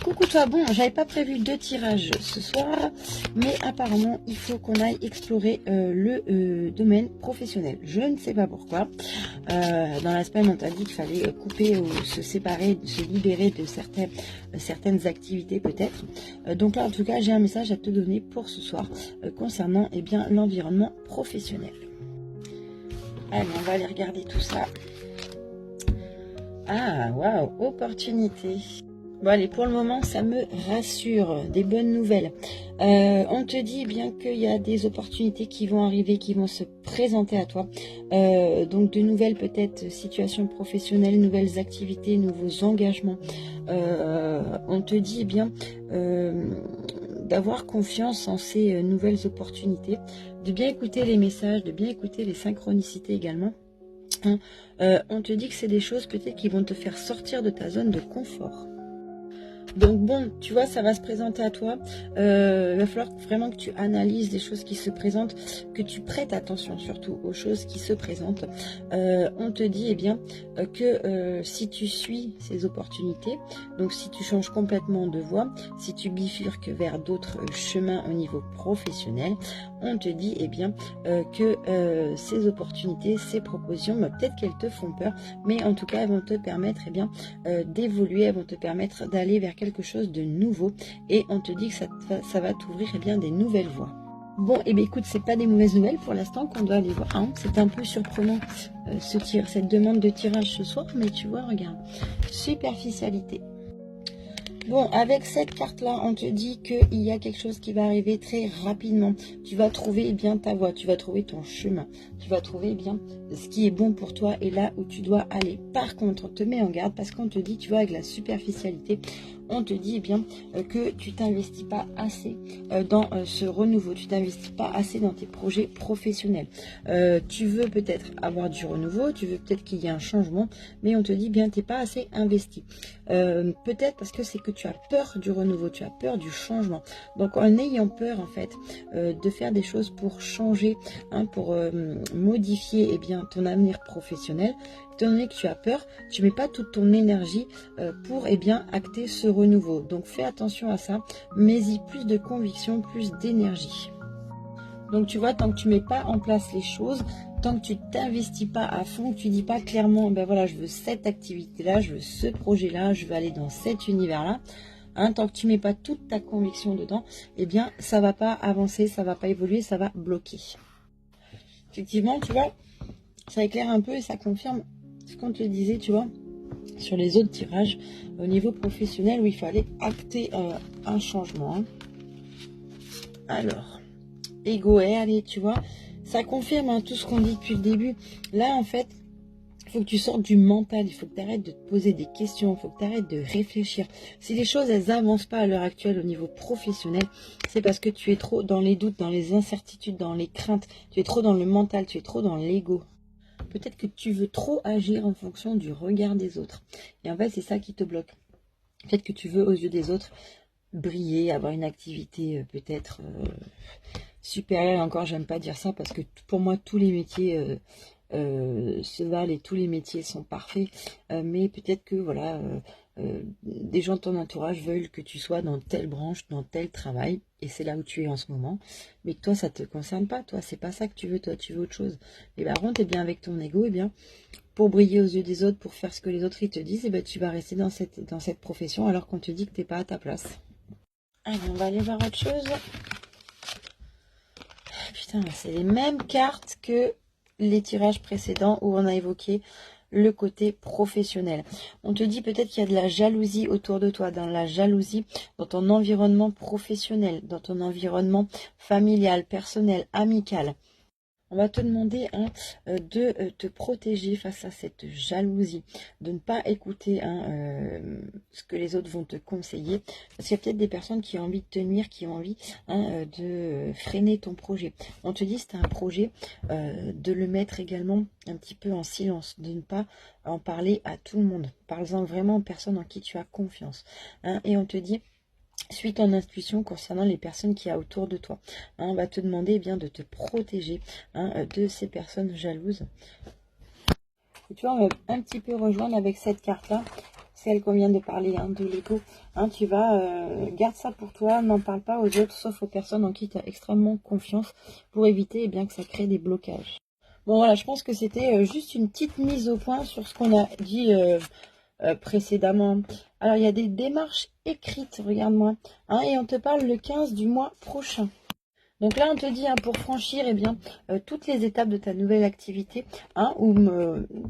Coucou toi, bon, j'avais pas prévu de tirage ce soir, mais apparemment il faut qu'on aille explorer le domaine professionnel. Je ne sais pas pourquoi. Dans la semaine, on t'a dit qu'il fallait couper ou se séparer, se libérer de certaines activités peut-être. Donc là, en tout cas, j'ai un message à te donner pour ce soir concernant bien l'environnement professionnel. Allez, on va aller regarder tout ça. Ah, waouh, opportunité. Bon allez, pour le moment, ça me rassure, des bonnes nouvelles. On te dit bien qu'il y a des opportunités qui vont arriver, qui vont se présenter à toi. Donc de nouvelles peut-être situations professionnelles, nouvelles activités, nouveaux engagements. On te dit bien d'avoir confiance en ces nouvelles opportunités, de bien écouter les messages, de bien écouter les synchronicités également. On te dit que c'est des choses peut-être qui vont te faire sortir de ta zone de confort. Donc bon, tu vois, ça va se présenter à toi. Il va falloir vraiment que tu analyses les choses qui se présentent, que tu prêtes attention surtout aux choses qui se présentent. On te dit que si tu suis ces opportunités, donc si tu changes complètement de voie, si tu bifurques vers d'autres chemins au niveau professionnel, on te dit que ces opportunités, ces propositions, peut-être qu'elles te font peur, mais en tout cas elles vont te permettre d'évoluer, elles vont te permettre d'aller vers quelque chose de nouveau, et on te dit que ça va t'ouvrir des nouvelles voies. Bon, écoute, c'est pas des mauvaises nouvelles pour l'instant qu'on doit aller voir. Hein. C'est un peu surprenant cette demande de tirage ce soir, mais tu vois, regarde, superficialité. Bon, avec cette carte-là, on te dit qu'il y a quelque chose qui va arriver très rapidement. Tu vas trouver ta voie, tu vas trouver ton chemin. Tu vas trouver ce qui est bon pour toi et là où tu dois aller. Par contre, on te met en garde parce qu'on te dit, tu vois, avec la superficialité, on te dit que tu t'investis pas assez dans ce renouveau. Tu t'investis pas assez dans tes projets professionnels. Tu veux peut-être avoir du renouveau, tu veux peut-être qu'il y ait un changement, mais on te dit t'es pas assez investi. Peut-être parce que c'est que tu as peur du renouveau, tu as peur du changement. Donc en ayant peur en fait de faire des choses pour changer, pour modifier ton avenir professionnel, étant donné que tu as peur, tu mets pas toute ton énergie pour acter ce renouveau. Donc fais attention à ça, mets-y plus de conviction, plus d'énergie. Donc tu vois, tant que tu mets pas en place les choses, tant que tu t'investis pas à fond, que tu dis pas clairement, voilà, je veux cette activité-là, je veux ce projet-là, je veux aller dans cet univers-là, tant que tu mets pas toute ta conviction dedans, ça va pas avancer, ça va pas évoluer, ça va bloquer. Effectivement, tu vois, ça éclaire un peu et ça confirme ce qu'on te disait, tu vois, sur les autres tirages au niveau professionnel où il fallait acter un changement. Hein. Alors, ego, allez, tu vois, ça confirme tout ce qu'on dit depuis le début. Là, en fait, il faut que tu sortes du mental, il faut que tu arrêtes de te poser des questions, il faut que tu arrêtes de réfléchir. Si les choses, elles n'avancent pas à l'heure actuelle au niveau professionnel, c'est parce que tu es trop dans les doutes, dans les incertitudes, dans les craintes, tu es trop dans le mental, tu es trop dans l'ego. Peut-être que tu veux trop agir en fonction du regard des autres. Et en fait, c'est ça qui te bloque. Peut-être que tu veux, aux yeux des autres, briller, avoir une activité peut-être supérieure. Encore, j'aime pas dire ça parce que pour moi, tous les métiers se valent et tous les métiers sont parfaits. Mais peut-être que, voilà, des gens de ton entourage veulent que tu sois dans telle branche, dans tel travail. Et c'est là où tu es en ce moment. Mais toi, ça te concerne pas. Toi, c'est pas ça que tu veux. Toi, tu veux autre chose. Et par contre, avec ton ego, pour briller aux yeux des autres, pour faire ce que les autres ils te disent, tu vas rester dans cette profession alors qu'on te dit que t'es pas à ta place. Allez, on va aller voir autre chose. Putain, c'est les mêmes cartes que les tirages précédents où on a évoqué le côté professionnel. On te dit peut-être qu'il y a de la jalousie autour de toi, dans la jalousie dans ton environnement professionnel, dans ton environnement familial, personnel, amical. On va te demander de te protéger face à cette jalousie, de ne pas écouter ce que les autres vont te conseiller, parce qu'il y a peut-être des personnes qui ont envie de te nuire, qui ont envie de freiner ton projet. On te dit, c'est un projet, de le mettre également un petit peu en silence, de ne pas en parler à tout le monde. Par exemple, vraiment aux personnes en qui tu as confiance. Et on te dit, suis ton intuition concernant les personnes qu'il y a autour de toi. On va te demander de te protéger de ces personnes jalouses. Et tu vois, on va un petit peu rejoindre avec cette carte-là. celle qu'on vient de parler, hein, de l'ego. Hein, tu vas, garde ça pour toi, n'en parle pas aux autres, sauf aux personnes en qui tu as extrêmement confiance, pour éviter eh bien, que ça crée des blocages. Bon voilà, je pense que c'était juste une petite mise au point sur ce qu'on a dit précédemment. Alors il y a des démarches écrites, regarde-moi, hein, et on te parle le 15 du mois prochain. Donc là, on te dit, hein, pour franchir eh bien, toutes les étapes de ta nouvelle activité, hein, ou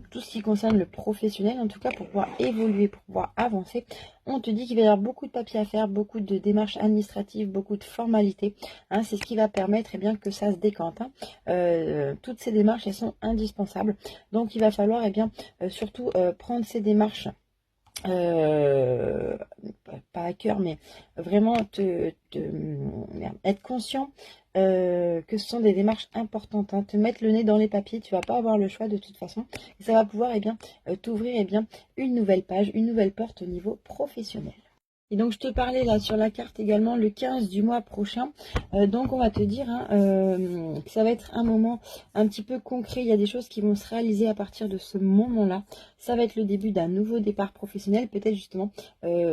tout ce qui concerne le professionnel, en tout cas pour pouvoir évoluer, pour pouvoir avancer, on te dit qu'il va y avoir beaucoup de papiers à faire, beaucoup de démarches administratives, beaucoup de formalités. Hein, c'est ce qui va permettre eh bien, que ça se décante. Hein. Toutes ces démarches, elles sont indispensables. Donc il va falloir eh bien, surtout prendre ces démarches. Pas à cœur, mais vraiment être conscient que ce sont des démarches importantes, hein. Te mettre le nez dans les papiers, tu vas pas avoir le choix de toute façon, et ça va pouvoir eh bien t'ouvrir eh bien une nouvelle page, une nouvelle porte au niveau professionnel. Et donc, je te parlais là sur la carte également le 15 du mois prochain. Donc, on va te dire hein, que ça va être un moment un petit peu concret. Il y a des choses qui vont se réaliser à partir de ce moment-là. Ça va être le début d'un nouveau départ professionnel. Peut-être justement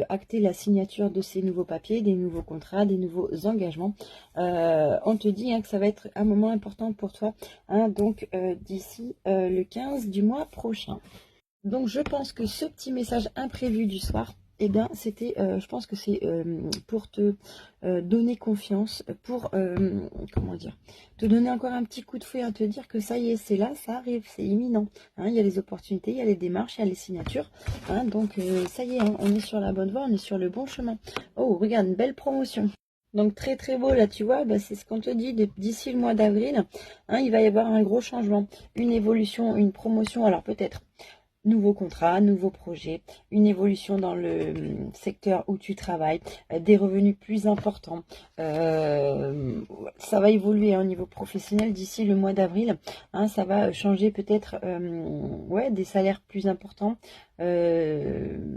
acter la signature de ces nouveaux papiers, des nouveaux contrats, des nouveaux engagements. On te dit hein, que ça va être un moment important pour toi. Hein, donc, d'ici le 15 du mois prochain. Donc, je pense que ce petit message imprévu du soir, eh bien, c'était, je pense que c'est pour te donner confiance, pour, comment dire, te donner encore un petit coup de fouet, à te dire que ça y est, c'est là, ça arrive, c'est imminent. Hein, il y a les opportunités, il y a les démarches, il y a les signatures. Hein, donc, ça y est, hein, on est sur la bonne voie, on est sur le bon chemin. Oh, regarde, une belle promotion. Donc, très très beau, là, tu vois, bah, c'est ce qu'on te dit, d'ici le mois d'avril, hein, il va y avoir un gros changement, une évolution, une promotion, alors peut-être nouveau contrat, nouveau projet, une évolution dans le secteur où tu travailles, des revenus plus importants. Ça va évoluer au niveau professionnel d'ici le mois d'avril. Hein, ça va changer peut-être ouais, des salaires plus importants. Peut-être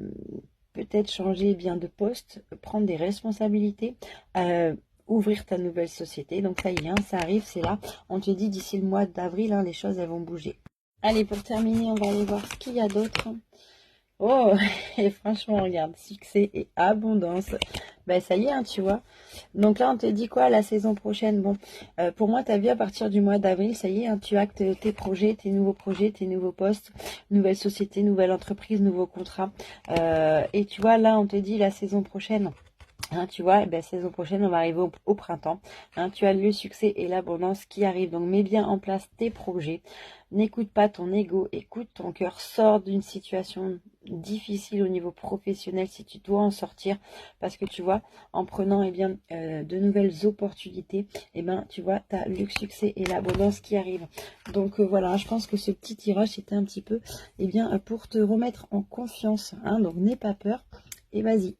changer bien de poste, prendre des responsabilités. Ouvrir ta nouvelle société. Donc ça y est, hein, ça arrive, c'est là. On te dit d'ici le mois d'avril, hein, les choses elles vont bouger. Allez, pour terminer, on va aller voir ce qu'il y a d'autre. Oh, et franchement, regarde, succès et abondance. Ben, ça y est, hein, tu vois. Donc là, on te dit quoi la saison prochaine? Bon, pour moi, tu as vu à partir du mois d'avril, ça y est, hein, tu actes tes projets, tes nouveaux postes, nouvelle société, nouvelle entreprise, nouveau contrat. Et tu vois, là, on te dit la saison prochaine. Hein, tu vois, eh ben, saison prochaine, on va arriver au printemps. Hein, tu as le succès et l'abondance qui arrivent. Donc, mets bien en place tes projets. N'écoute pas ton ego, écoute ton cœur. Sors d'une situation difficile au niveau professionnel si tu dois en sortir. Parce que tu vois, en prenant eh bien, de nouvelles opportunités, eh ben, tu vois, tu as le succès et l'abondance qui arrivent. Donc, voilà, je pense que ce petit tirage, c'était un petit peu eh bien, pour te remettre en confiance. Hein, donc, n'aie pas peur et vas-y.